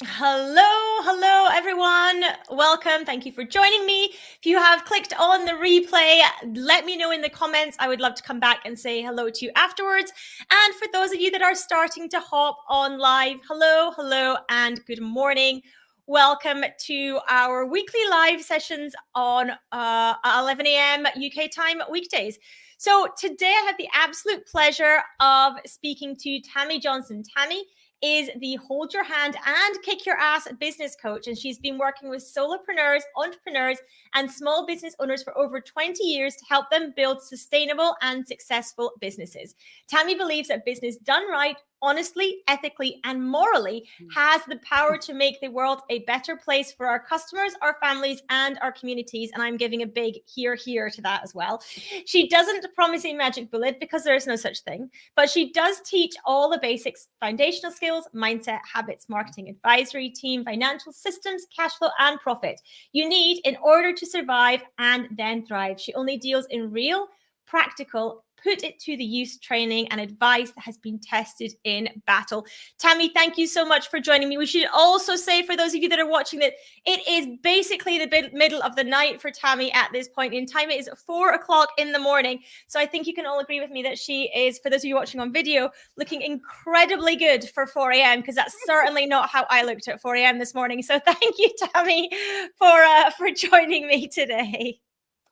Hello, everyone. Welcome. Thank you for joining me. If you have clicked on the replay, let me know in the comments. I would love to come back and say hello to you afterwards. And for those of you that are starting to hop on live, hello, and good morning. Welcome to our weekly live sessions on 11 a.m. UK time weekdays. So today I have the absolute pleasure of speaking to Tammy Johnson. Tammy is the hold your hand and kick your ass business coach. And she's been working with solopreneurs, entrepreneurs, and small business owners for over 20 years to help them build sustainable and successful businesses. Tammy believes that business done right, honestly, ethically, and morally has the power to make the world a better place for our customers, our families, and our communities. And I'm giving a big here to that as well. She doesn't promise a magic bullet because there is no such thing, but she does teach all the basics, foundational skills, mindset, habits, marketing, advisory, team, financial systems, cash flow, and profit you need in order to survive and then thrive. She only deals in real, practical, put it to the use training and advice that has been tested in battle. Tammy, thank you so much for joining me. We should also say, for those of you that are watching, that it is basically the middle of the night for Tammy at this point in time. It is 4 o'clock in the morning. So I think you can all agree with me that she is, for those of you watching on video, looking incredibly good for 4 a.m. because that's certainly not how I looked at 4 a.m. this morning. So thank you, Tammy, for joining me today.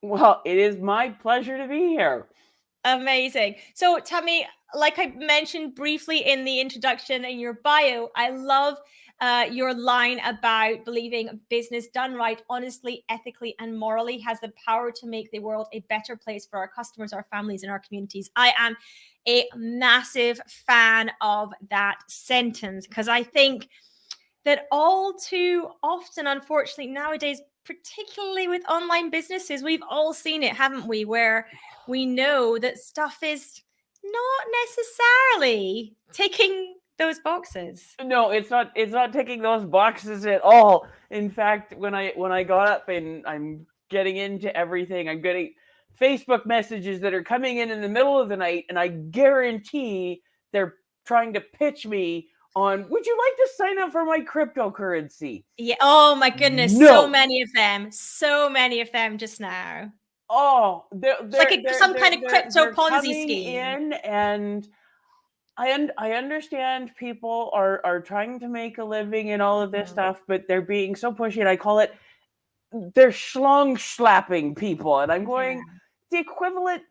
Well, it is my pleasure to be here. Amazing. So, Tammy, like I mentioned briefly in the introduction in your bio, I love your line about believing business done right, honestly, ethically, and morally has the power to make the world a better place for our customers, our families, and our communities. I am a massive fan of that sentence because I think that all too often, unfortunately, nowadays, particularly with online businesses, we've all seen it, haven't we? Where we know that stuff is not necessarily ticking those boxes. No, it's not. It's not ticking those boxes at all. In fact, when I got up and I'm getting into everything, I'm getting Facebook messages that are coming in the middle of the night, and I guarantee they're trying to pitch me on. Would you like to sign up for my cryptocurrency? Yeah. Oh my goodness. So No. many of them. So many of them just now. Oh, It's like some kind of crypto they're Ponzi coming scheme. in, and I understand people are trying to make a living and all of this stuff, but they're being so pushy, and I call it they're schlong slapping people, and I'm going the equivalent.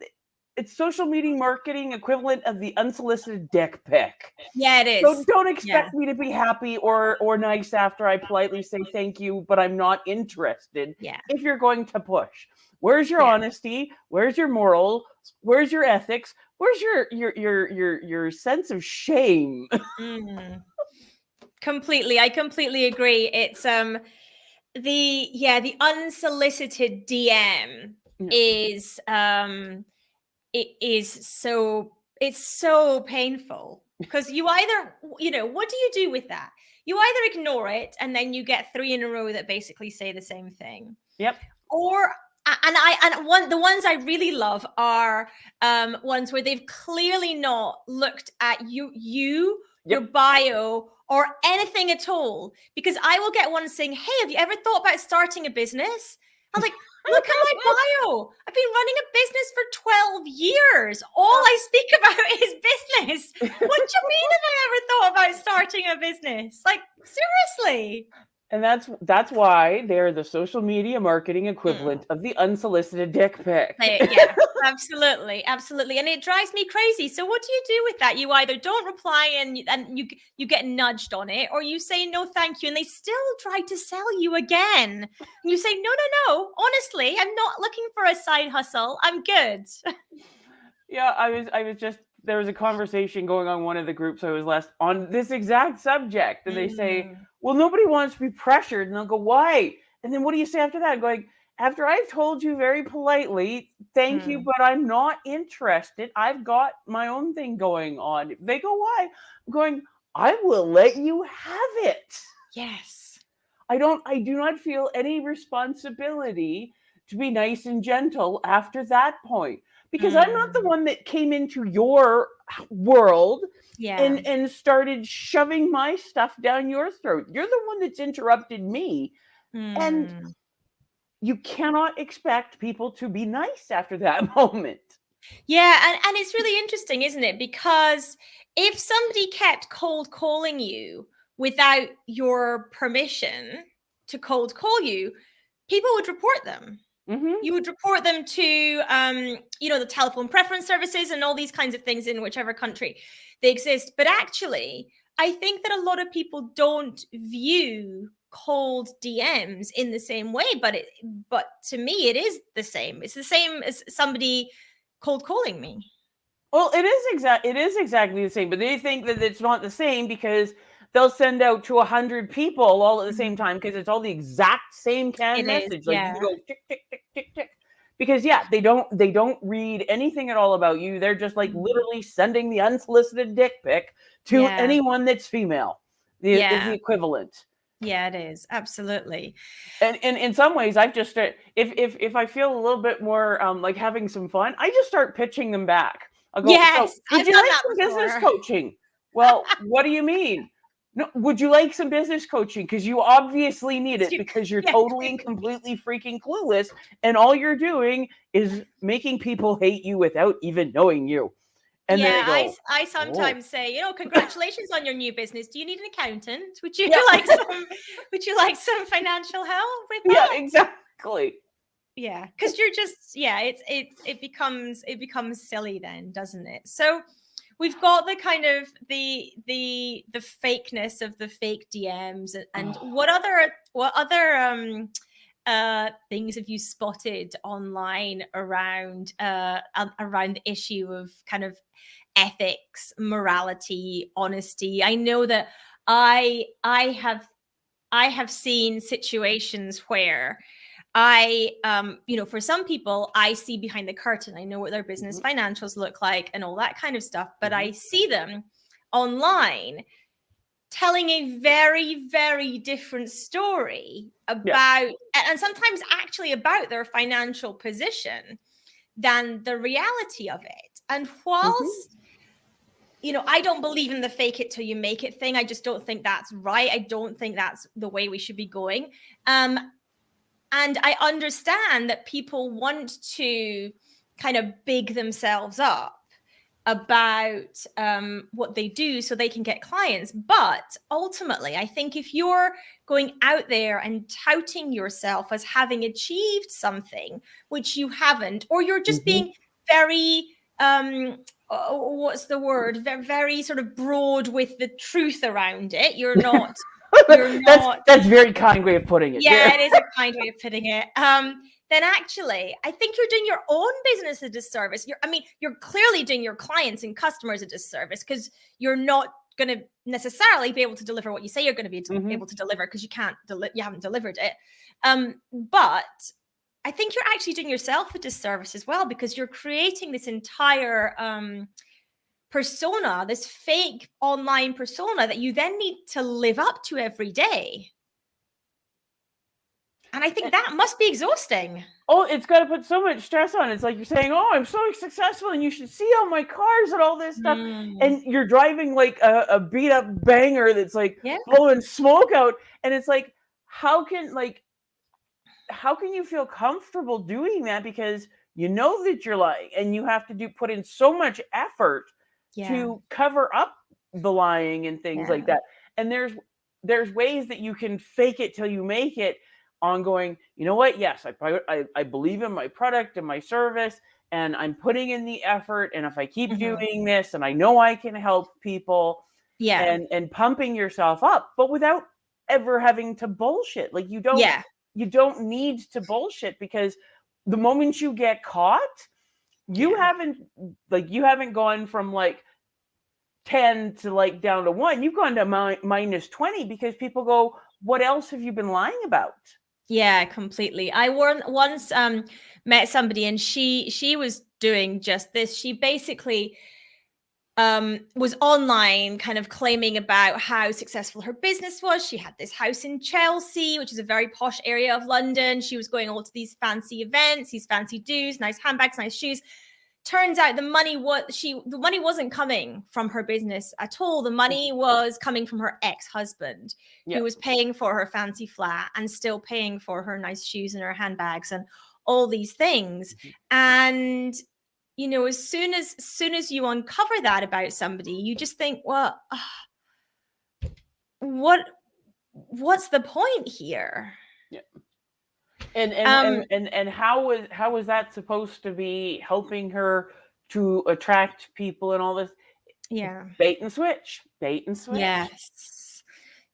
It's social media marketing equivalent of the unsolicited dick pic. Yeah, it is. So don't expect me to be happy or nice after I politely say thank you, but I'm not interested. Yeah. If you're going to push, where's your honesty? Where's your moral? Where's your ethics? Where's your sense of shame? Completely. I completely agree. It's the unsolicited DM is it's so painful because you either, what do you do with that? You either ignore it and then you get 3 in a row that basically say the same thing. Yep. Or the ones I really love are ones where they've clearly not looked at your bio or anything at all, because I will get one saying, hey, have you ever thought about starting a business? I'm like, look at my bio. I've been running a business for 12 years. All I speak about is business. What do you mean have I ever thought about starting a business? Like, seriously. And that's why they're the social media marketing equivalent of the unsolicited dick pic. Yeah, absolutely. And it drives me crazy. So what do you do with that? You either don't reply and you get nudged on it, or you say no thank you and they still try to sell you again. And you say, no. Honestly, I'm not looking for a side hustle. I'm good. Yeah, I was just, there was a conversation going on one of the groups I was last on this exact subject, and they say, well, nobody wants to be pressured, and I'll go, why? And then what do you say after that? I'm going, after I've told you very politely, thank you, but I'm not interested. I've got my own thing going on. They go, why? I'm going, I will let you have it. Yes. I do not feel any responsibility to be nice and gentle after that point. because I'm not the one that came into your world and started shoving my stuff down your throat. You're the one that's interrupted me. And you cannot expect people to be nice after that moment. Yeah, and it's really interesting, isn't it? Because if somebody kept cold calling you without your permission to cold call you, people would report them. You would report them to, the telephone preference services and all these kinds of things in whichever country they exist. But actually, I think that a lot of people don't view cold DMs in the same way. But to me, it is the same. It's the same as somebody cold calling me. Well, it is exactly the same, but they think that it's not the same because they'll send out to 100 people all at the same time because it's all the exact same canned message. Like you go tick, tick, tick, tick, tick. Because they don't read anything at all about you. They're just like literally sending the unsolicited dick pic to anyone that's female. Is the equivalent. Yeah, it is. Absolutely. And in some ways, I've just started, if I feel a little bit more like having some fun, I just start pitching them back. I'll go, yes, would you like some business coaching? Well, what do you mean? No, would you like some business coaching? Because you obviously need it because you're totally and completely freaking clueless. And all you're doing is making people hate you without even knowing you. And I sometimes say, congratulations on your new business. Do you need an accountant? Would you like some financial help with that? Yeah, exactly. Yeah, because you're just it becomes silly then, doesn't it? So we've got the kind of the fakeness of the fake DMs and what other things have you spotted online around the issue of kind of ethics, morality, honesty? I know that I have seen situations where for some people, I see behind the curtain. I know what their business financials look like and all that kind of stuff, but I see them online telling a very, very different story about, and sometimes actually about their financial position than the reality of it. And whilst, I don't believe in the fake it till you make it thing. I just don't think that's right. I don't think that's the way we should be going. And I understand that people want to kind of big themselves up about what they do so they can get clients. But ultimately, I think if you're going out there and touting yourself as having achieved something, which you haven't, or you're just being very, what's the word? Very, very sort of broad with the truth around it. You're not... That's very kind way of putting it. Yeah, it is a kind way of putting it. Then actually, I think you're doing your own business a disservice. You're clearly doing your clients and customers a disservice because you're not going to necessarily be able to deliver what you say you're going to be able to deliver because you haven't delivered it. But I think you're actually doing yourself a disservice as well because you're creating this entire persona, this fake online persona that you then need to live up to every day. And I think that must be exhausting. Oh, it's got to put so much stress on. It's like you're saying, oh, I'm so successful and you should see all my cars and all this stuff. And you're driving like a beat up banger that's like blowing smoke out. And it's like, how can you feel comfortable doing that? Because you know that you're lying and you have to put in so much effort to cover up the lying and things like that. And there's ways that you can fake it till you make it on going, you know what? Yes, I believe in my product and my service and I'm putting in the effort. And if I keep doing this and I know I can help people and pumping yourself up, but without ever having to bullshit. Like you don't need to bullshit because the moment you get caught, you haven't gone from like 10 to like down to 1. You've gone to minus 20 because people go, what else have you been lying about? Yeah, completely. I once met somebody and she was doing just this. She basically was online kind of claiming about how successful her business was. She had this house in Chelsea, which is a very posh area of London. She was going all to these fancy events, these fancy do's, nice handbags, nice shoes. turns out the money wasn't coming from her business at all. The money was coming from her ex-husband, who was paying for her fancy flat and still paying for her nice shoes and her handbags and all these things. And as soon as you uncover that about somebody, you just think, well, what's the point here? Yeah. And how was that supposed to be helping her to attract people and all this? Yeah. Bait and switch. Yes.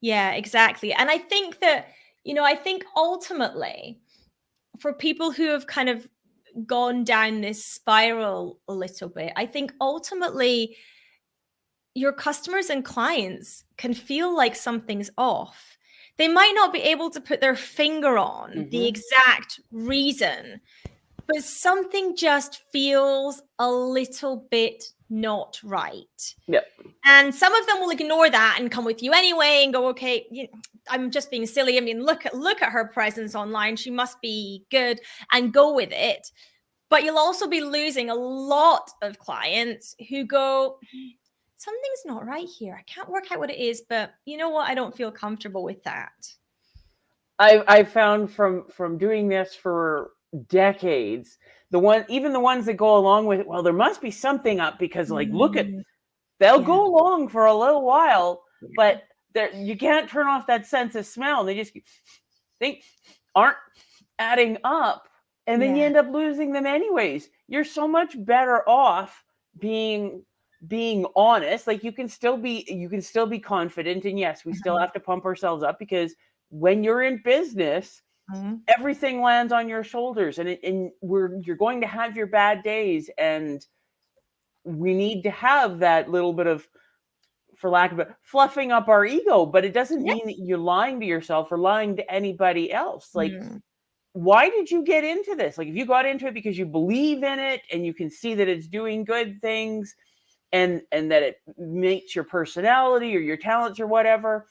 Yeah, exactly. And I think that, I think ultimately for people who have kind of gone down this spiral a little bit, I think ultimately your customers and clients can feel like something's off. They might not be able to put their finger on the exact reason, but something just feels a little bit not right. Yep. And some of them will ignore that and come with you anyway and go, okay, I'm just being silly. I mean, look at her presence online. She must be good, and go with it. But you'll also be losing a lot of clients who go, something's not right here. I can't work out what it is, but you know what? I don't feel comfortable with that. I found from doing this for decades, even the ones that go along with it, well, there must be something up, because they'll go along for a little while, but you can't turn off that sense of smell. They just aren't adding up, and then you end up losing them anyways. You're so much better off being honest. Like, you can still be confident, and yes, we still have to pump ourselves up, because when you're in business, everything lands on your shoulders, and you're going to have your bad days, and we need to have that little bit of, for lack of fluffing up our ego. But it doesn't mean that you're lying to yourself or lying to anybody else. Like, why did you get into this? Like, if you got into it because you believe in it and you can see that it's doing good things, and that it makes your personality or your talents or whatever,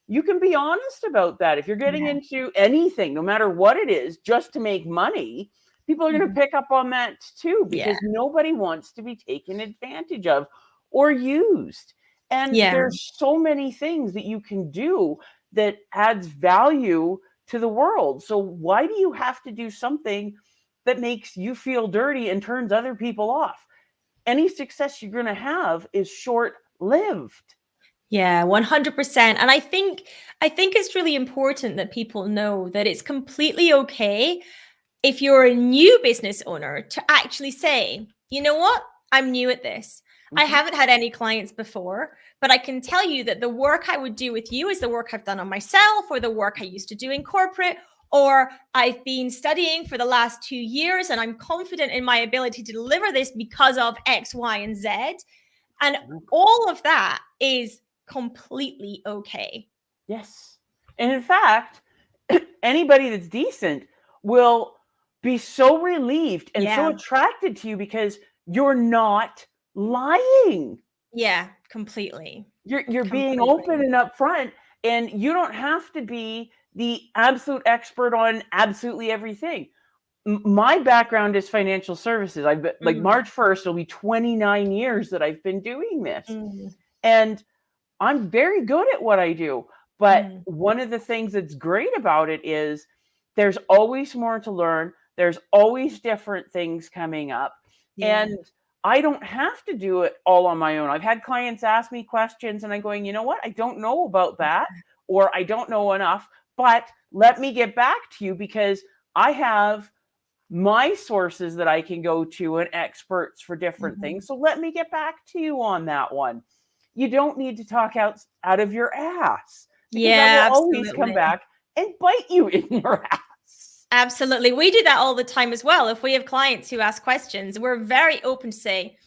you can be honest about that. If you're getting into anything, no matter what it is, just to make money, people are going to pick up on that too, because nobody wants to be taken advantage of or used. And there's so many things that you can do that adds value to the world. So why do you have to do something that makes you feel dirty and turns other people off? Any success you're going to have is short-lived. Yeah, 100%. And I think it's really important that people know that it's completely okay if you're a new business owner to actually say, you know what? I'm new at this. I haven't had any clients before, but I can tell you that the work I would do with you is the work I've done on myself, or the work I used to do in corporate, or I've been studying for the last 2 years, and I'm confident in my ability to deliver this because of X, Y, and Z. And all of that is completely okay. Yes. And in fact, anybody that's decent will be so relieved and so attracted to you, because you're not lying. Yeah, completely. You're being open and upfront, and you don't have to be the absolute expert on absolutely everything. My background is financial services. I've been, like, March 1st, it'll be 29 years that I've been doing this. And I'm very good at what I do. But one of the things that's great about it is there's always more to learn. There's always different things coming up. And I don't have to do it all on my own. I've had clients ask me questions, and I'm going, you know what? I don't know about that, or I don't know enough, but let me get back to you, because I have my sources that I can go to and experts for different things. So let me get back to you on that one. You don't need to talk out of your ass, because that will always come back and bite you in your ass. Absolutely. We do that all the time as well. If we have clients who ask questions, we're very open to say,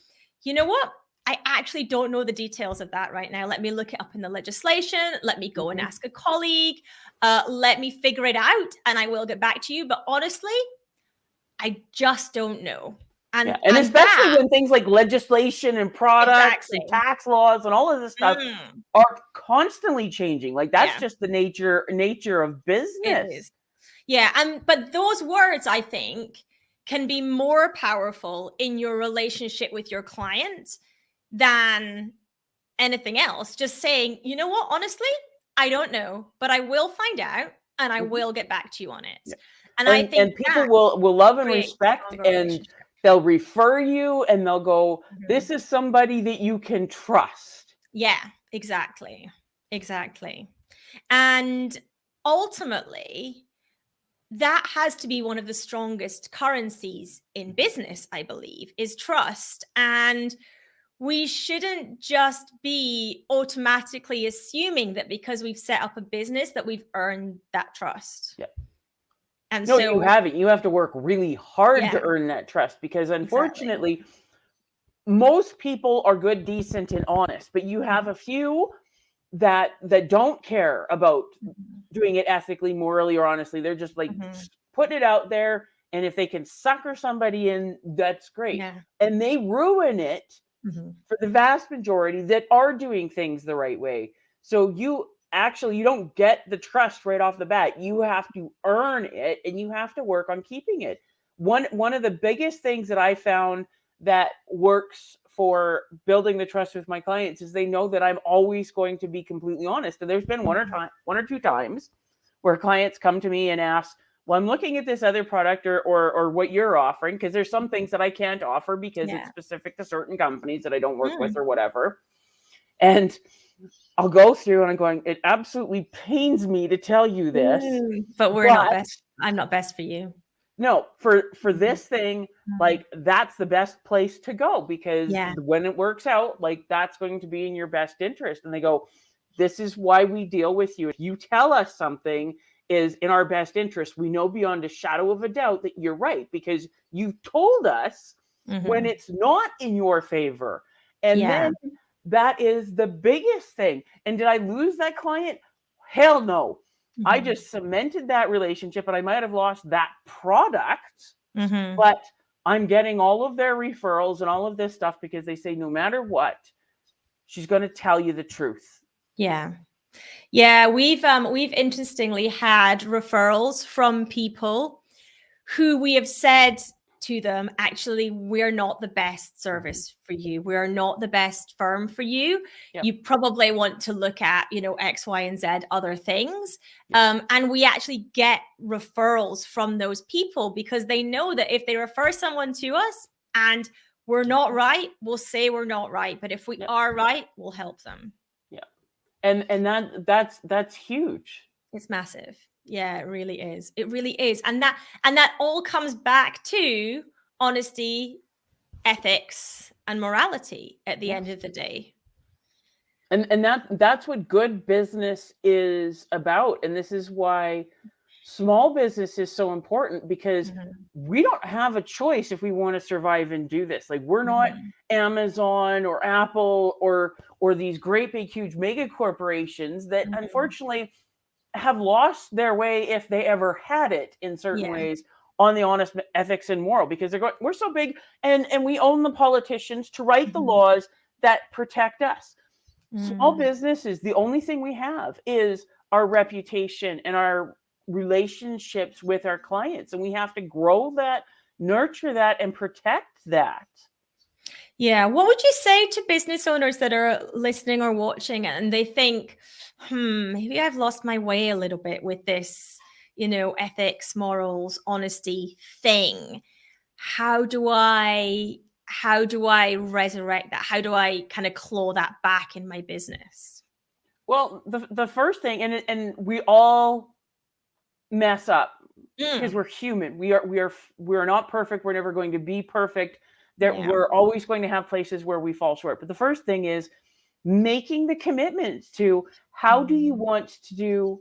you know what? I actually don't know the details of that right now. Let me look it up in the legislation. Let me go and ask a colleague. Let me figure it out, and I will get back to you. But honestly, I just don't know. And especially when things like legislation and products and tax laws and all of this stuff are constantly changing. Like, that's just the nature of business. It is. Yeah. But those words, I think, can be more powerful in your relationship with your client than anything else. Just saying, you know what, honestly, I don't know, but I will find out and I will get back to you on it. Yeah. And I think and people will love and creates a respect, stronger and relationship. they'll refer you, and they'll go, this is somebody that you can trust. Yeah, exactly. And ultimately, that has to be one of the strongest currencies in business, I believe, is trust. And we shouldn't just be automatically assuming that because we've set up a business that we've earned that trust. Yeah. And No, so you haven't. You have to work really hard Yeah. to earn that trust, because unfortunately, most people are good, decent, and honest, but you have a few that don't care about doing it ethically, morally, or honestly. They're just like putting it out there, and if they can sucker somebody in, that's great. Yeah. And they ruin it for the vast majority that are doing things the right way. So you don't get the trust right off the bat. You have to earn it, and you have to work on keeping it. One of the biggest things that I found that works for building the trust with my clients is they know that I'm always going to be completely honest. And there's been one or two times where clients come to me and ask, well, I'm looking at this other product or what you're offering, because there's some things that I can't offer because it's specific to certain companies that I don't work with or whatever. And I'll go through and I'm going, it absolutely pains me to tell you this, but we're not best. I'm not best for you. No, for this thing, like, that's the best place to go, because when it works out, like, that's going to be in your best interest. And they go, this is why we deal with you. If you tell us something is in our best interest, we know beyond a shadow of a doubt that you're right, because you've told us when it's not in your favor. And then that is the biggest thing. And did I lose that client? Hell no. I just cemented that relationship, and I might have lost that product, but I'm getting all of their referrals and all of this stuff because they say, no matter what, she's going to tell you the truth. Yeah. We've interestingly had referrals from people who we have said to them, actually, we're not the best service for you. We're not the best firm for you. Yep. You probably want to look at, X, Y, and Z other things. Yep. And we actually get referrals from those people because they know that if they refer someone to us and we're not right, we'll say we're not right. But if we are right, we'll help them. Yeah. And that's huge. It's massive. Yeah, it really is. It really is. And that all comes back to honesty, ethics, and morality at the end of the day. And that's what good business is about. And this is why small business is so important, because we don't have a choice if we want to survive and do this. Like, we're not Amazon or Apple or these great big huge mega corporations that unfortunately have lost their way, if they ever had it, in certain ways, on the honest, ethics, and moral, because they're going, we're so big and we own the politicians to write the laws that protect us. Small business is the only thing we have is our reputation and our relationships with our clients. And we have to grow that, nurture that, and protect that. Yeah. What would you say to business owners that are listening or watching and they think, maybe I've lost my way a little bit with this, ethics, morals, honesty thing. How do I resurrect that? How do I kind of claw that back in my business? Well, the first thing, and we all mess up because we're human. We are not perfect. We're never going to be perfect. We're always going to have places where we fall short. But the first thing is making the commitment to how do you want to do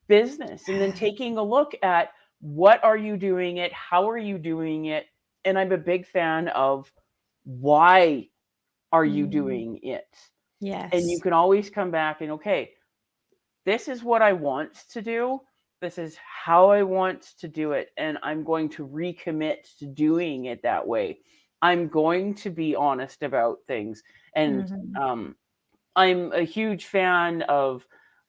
business, and then taking a look at what are you doing it, how are you doing it, and I'm a big fan of why are you doing it. Yes. And you can always come back and, okay, this is what I want to do. This is how I want to do it. And I'm going to recommit to doing it that way. I'm going to be honest about things. And I'm a huge fan of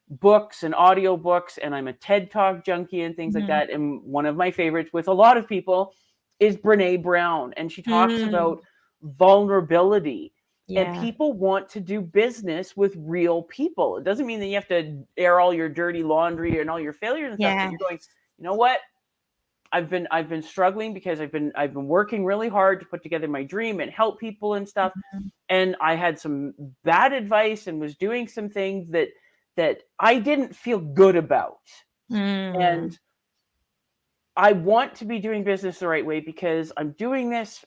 books and audiobooks, and I'm a TED Talk junkie and things like that. And one of my favorites with a lot of people is Brene Brown, and she talks about vulnerability. And people want to do business with real people. It doesn't mean that you have to air all your dirty laundry and all your failures and stuff. But you're going, you know what? I've been struggling because I've been working really hard to put together my dream and help people and stuff. And I had some bad advice and was doing some things that I didn't feel good about. And I want to be doing business the right way because I'm doing this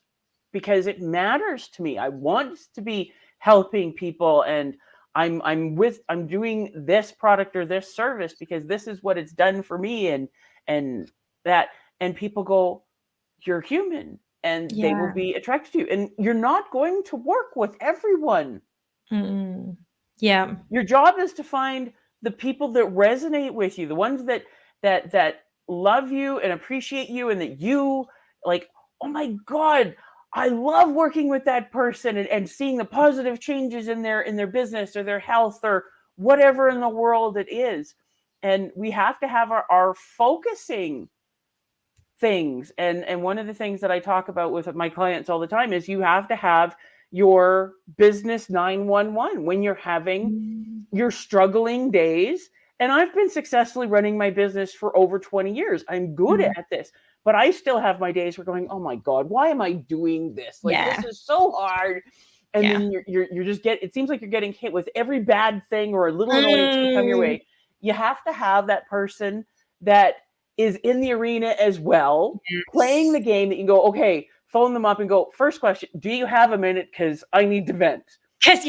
because it matters to me. I want to be helping people, and I'm doing this product or this service because this is what it's done for me, and that, and people go, you're human, and they will be attracted to you, and you're not going to work with everyone. Your job is to find the people that resonate with you, the ones that love you and appreciate you, and that you like, oh my God, I love working with that person and seeing the positive changes in their business or their health or whatever in the world it is. And we have to have our focusing things. And one of the things that I talk about with my clients all the time is you have to have your business 911 when you're having your struggling days. And I've been successfully running my business for over 20 years. I'm good at this, but I still have my days where going, oh my God, why am I doing this? Like, this is so hard. And then you're just it seems like you're getting hit with every bad thing or a little annoyance to come your way. You have to have that person that is in the arena as well, playing the game, that you can go, okay, phone them up and go, first question, do you have a minute? Because I need to vent. Because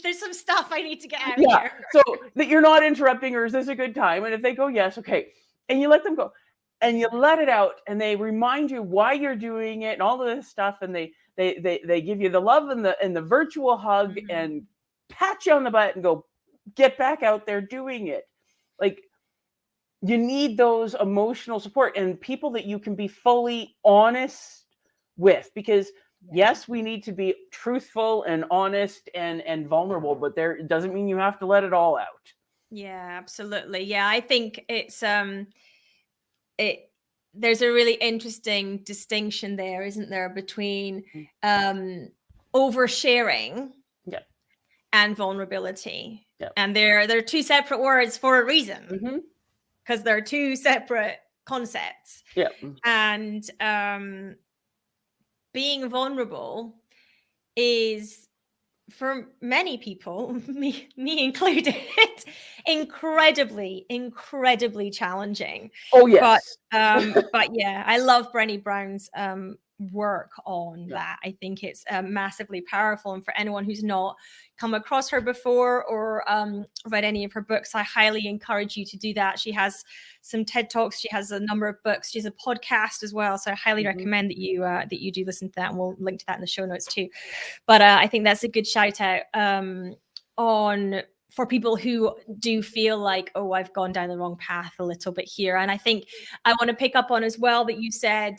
there's some stuff I need to get out here. So that you're not interrupting, or is this a good time? And if they go, yes, okay. And you let them go and you let it out, and they remind you why you're doing it and all of this stuff. And they give you the love and the virtual hug and pat you on the butt and go, get back out there doing it. Like, you need those emotional support and people that you can be fully honest with, because yes, we need to be truthful and honest and vulnerable, but it doesn't mean you have to let it all out. Yeah, absolutely. Yeah, I think it's there's a really interesting distinction there, isn't there, between oversharing and vulnerability. And they're two separate words for a reason, because they're two separate concepts. And being vulnerable is, for many people, me included, incredibly challenging. Oh yes. But yeah, I love Brene Brown's work on that. I think it's massively powerful, and for anyone who's not come across her before or read any of her books, I highly encourage you to do that. She has some TED Talks, she has a number of books, she has a podcast as well, so I highly recommend that you do listen to that, and we'll link to that in the show notes too. But I think that's a good shout out for people who do feel like, oh, I've gone down the wrong path a little bit here. And I think I want to pick up on as well that you said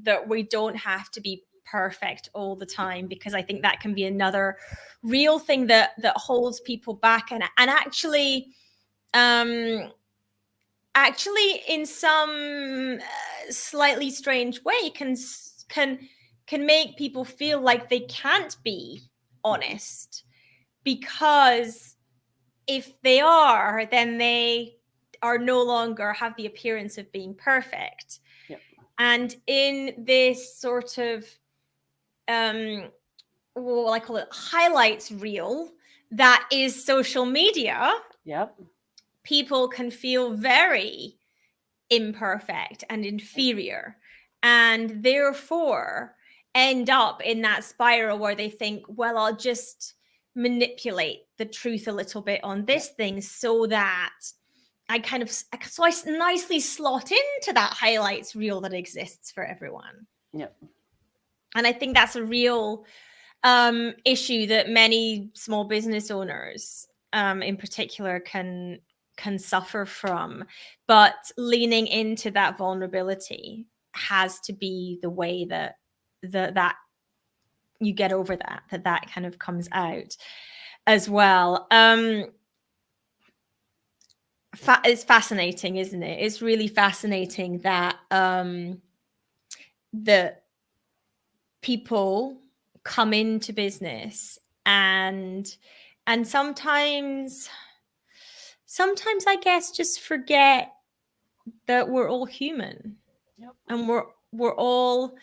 that we don't have to be perfect all the time, because I think that can be another real thing that holds people back, and actually in some slightly strange way can make people feel like they can't be honest, because if they are, then they are no longer have the appearance of being perfect. And in this sort of what I call it, highlights reel that is social media, people can feel very imperfect and inferior, and therefore end up in that spiral where they think, well, I'll just manipulate the truth a little bit on this thing so that I nicely slot into that highlights reel that exists for everyone. And I think that's a real issue that many small business owners in particular can suffer from. But leaning into that vulnerability has to be the way that you get over that kind of comes out as well. It's fascinating, isn't it? It's really fascinating that that people come into business and sometimes I guess just forget that we're all human. Yep. And we're all,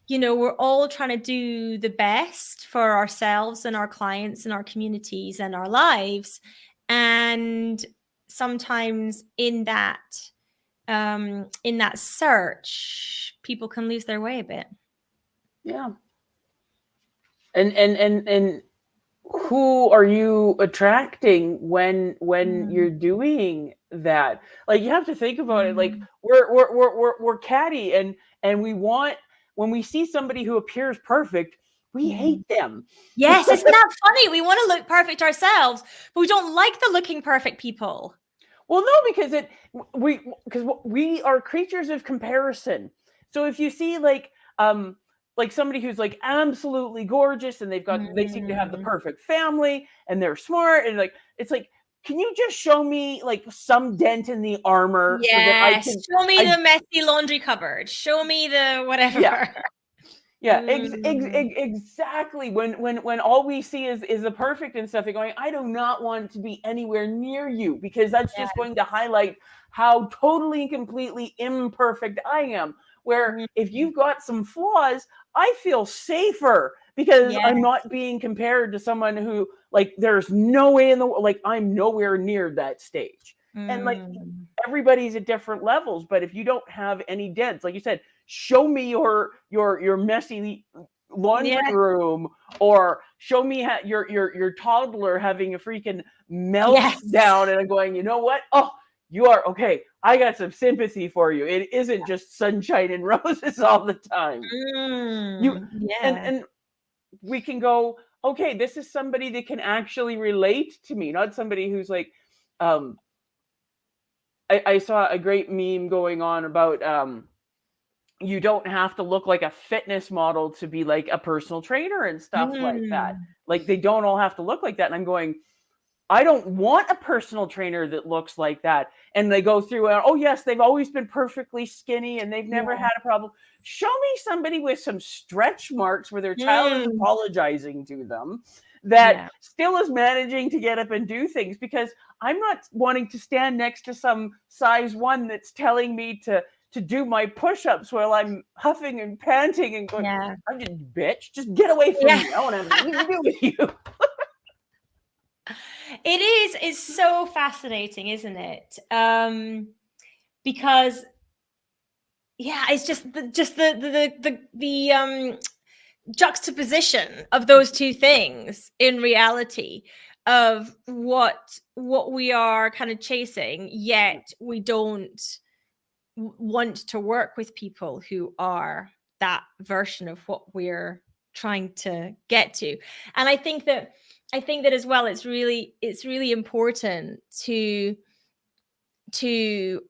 we're all trying to do the best for ourselves and our clients and our communities and our lives. And sometimes in that search, people can lose their way a bit. Yeah. And who are you attracting when you're doing that? Like, you have to think about it. Like, we're catty, and we want, when we see somebody who appears perfect, we hate them. Yes, isn't that funny? We want to look perfect ourselves, but we don't like the looking perfect people. Well, no, because we are creatures of comparison. So if you see like somebody who's like absolutely gorgeous, and they seem to have the perfect family, and they're smart, and like, it's like, can you just show me like some dent in the armor? Yes, so that I can, show me the messy laundry cupboard. Show me the whatever. Yeah, exactly. When all we see is the perfect and stuff, they're going, I do not want to be anywhere near you, because that's just going to highlight how totally and completely imperfect I am. Where if you've got some flaws, I feel safer, because I'm not being compared to someone who, like, there's no way in the world, like, I'm nowhere near that stage. And like, everybody's at different levels, but if you don't have any dents, like you said, show me your messy laundry room, or show me your toddler having a freaking meltdown, and I'm going, you know what? Oh, you are okay. I got some sympathy for you. It isn't just sunshine and roses all the time. And we can go, okay, this is somebody that can actually relate to me, not somebody who's like, I saw a great meme going on about you don't have to look like a fitness model to be like a personal trainer and stuff like that. Like, they don't all have to look like that. And I'm going, I don't want a personal trainer that looks like that. And they go through, oh yes, they've always been perfectly skinny and they've never had a problem. Show me somebody with some stretch marks where their child is apologizing to them, that still is managing to get up and do things, because I'm not wanting to stand next to some size 1 that's telling me to do my push-ups while I'm huffing and panting and going, I'm just, bitch, just get away from me. I don't have anything to do with you. It's so fascinating, isn't it? Because it's just the juxtaposition of those two things in reality, of what we are kind of chasing, yet we don't want to work with people who are that version of what we're trying to get to. And I think that as well, it's really important to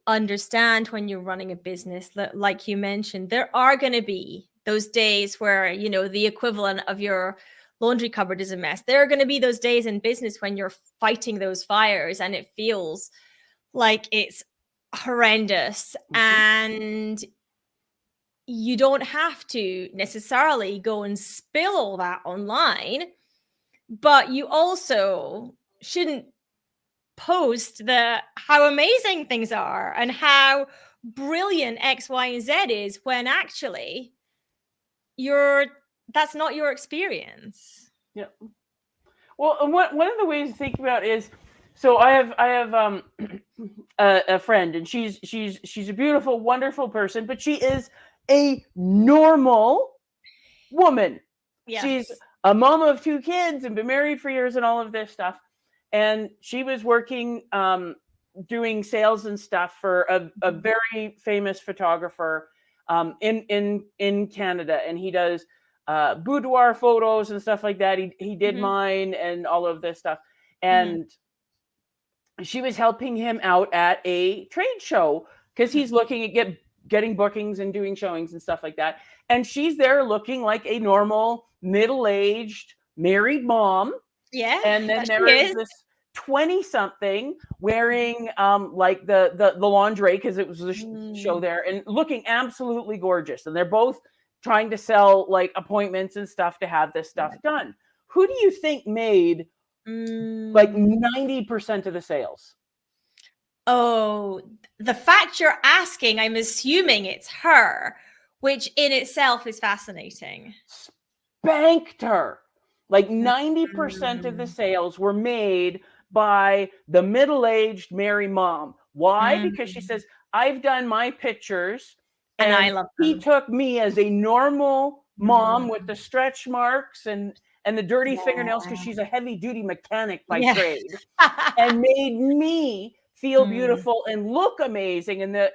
understand, when you're running a business, that, like you mentioned, there are going to be those days where, the equivalent of your laundry cupboard is a mess. There are going to be those days in business when you're fighting those fires and it feels like it's horrendous. And you don't have to necessarily go and spill all that online, but you also shouldn't post how amazing things are and how brilliant X, Y, and Z is, when actually that's not your experience. Yeah. Well, one of the ways to think about is, so I have a friend, and she's a beautiful, wonderful person, but she is a normal woman. Yes. She's a mom of 2 kids and been married for years and all of this stuff. And she was working, doing sales and stuff for a very famous photographer in Canada, and he does boudoir photos and stuff like that. He did mine and all of this stuff, and she was helping him out at a trade show, because he's looking at getting bookings and doing showings and stuff like that. And she's there looking like a normal middle-aged married mom. Yeah. And then there is this 20-something wearing like the lingerie, because it was a show there, and looking absolutely gorgeous. And they're both trying to sell like appointments and stuff to have this stuff done. Who do you think made like 90% of the sales? Oh, the fact you're asking, I'm assuming it's her, which in itself is fascinating. Spanked her. Like 90% of the sales were made by the middle-aged Mary mom. Why? Because she says, I've done my pictures and I love them. he took me as a normal mom with the stretch marks and the dirty fingernails, because she's a heavy-duty mechanic by trade, and made me feel beautiful and look amazing. And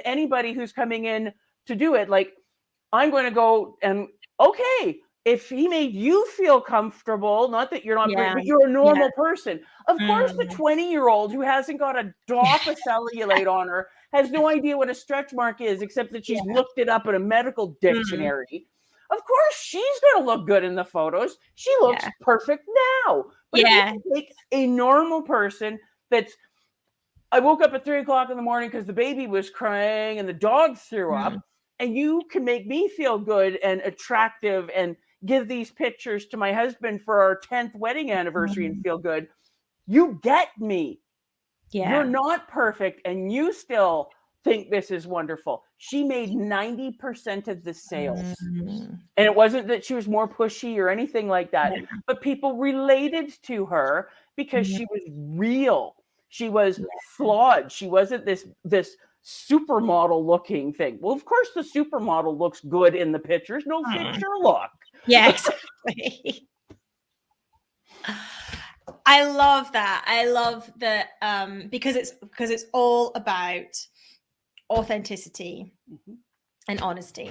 anybody who's coming in to do it, like, I'm going to go and, okay, if he made you feel comfortable, not that you're not great, but you're a normal person. Of course, the 20-year-old who hasn't got a drop of cellulite on her has no idea what a stretch mark is, except that she's looked it up in a medical dictionary. Of course, she's going to look good in the photos. She looks perfect now. But if you take a normal person that's, I woke up at 3 o'clock in the morning because the baby was crying and the dog threw up, and you can make me feel good and attractive and give these pictures to my husband for our 10th wedding anniversary and feel good. You get me. You're not perfect and you still think this is wonderful. She made 90% of the sales. And it wasn't that she was more pushy or anything like that, but people related to her because she was real. She was flawed. She wasn't this supermodel looking thing. Well, of course the supermodel looks good in the pictures. No shit, Sherlock. Yeah, exactly. I love that. I love that because it's all about authenticity and honesty.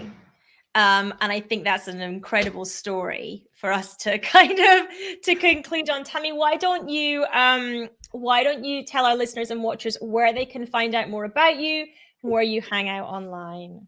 And I think that's an incredible story for us to kind of to conclude on. Tammy, why don't you tell our listeners and watchers where they can find out more about you and where you hang out online?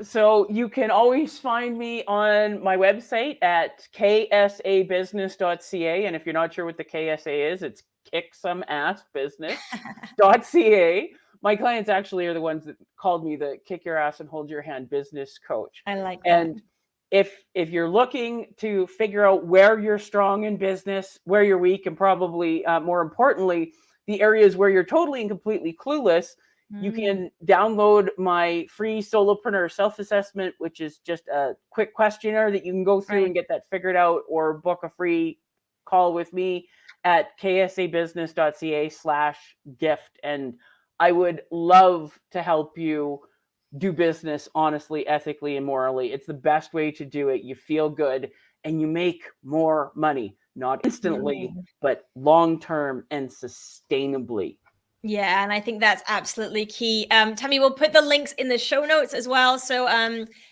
So you can always find me on my website at ksabusiness.ca. And if you're not sure what the KSA is, it's kicksomeassbusiness.ca. My clients actually are the ones that called me the kick your ass and hold your hand business coach. I like that. And if you're looking to figure out where you're strong in business, where you're weak, and probably more importantly, the areas where you're totally and completely clueless, you can download my free Solopreneur self-assessment, which is just a quick questionnaire that you can go through and get that figured out, or book a free call with me at ksabusiness.ca/gift. And I would love to help you do business honestly, ethically, and morally. It's the best way to do it. You feel good and you make more money, not instantly, but long-term and sustainably. Yeah, and I think that's absolutely key. Tammy, we'll put the links in the show notes as well, so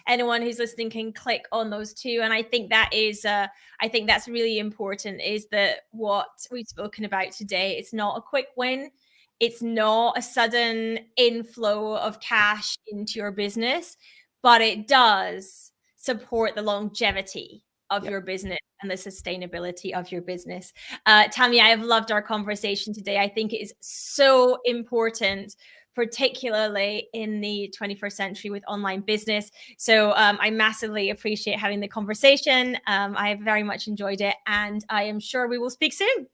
anyone who's listening can click on those too. And I think that is, I think that's really important. Is that what we've spoken about today? It's not a quick win. It's not a sudden inflow of cash into your business, but it does support the longevity of your business and the sustainability of your business. Tammy, I have loved our conversation today. I think it is so important, particularly in the 21st century with online business. So I massively appreciate having the conversation. I have very much enjoyed it, and I am sure we will speak soon.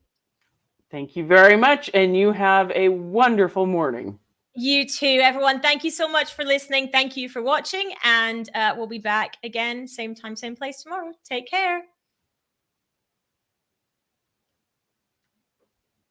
Thank you very much. And you have a wonderful morning. You too, everyone. Thank you so much for listening. Thank you for watching. And we'll be back again, same time, same place tomorrow. Take care.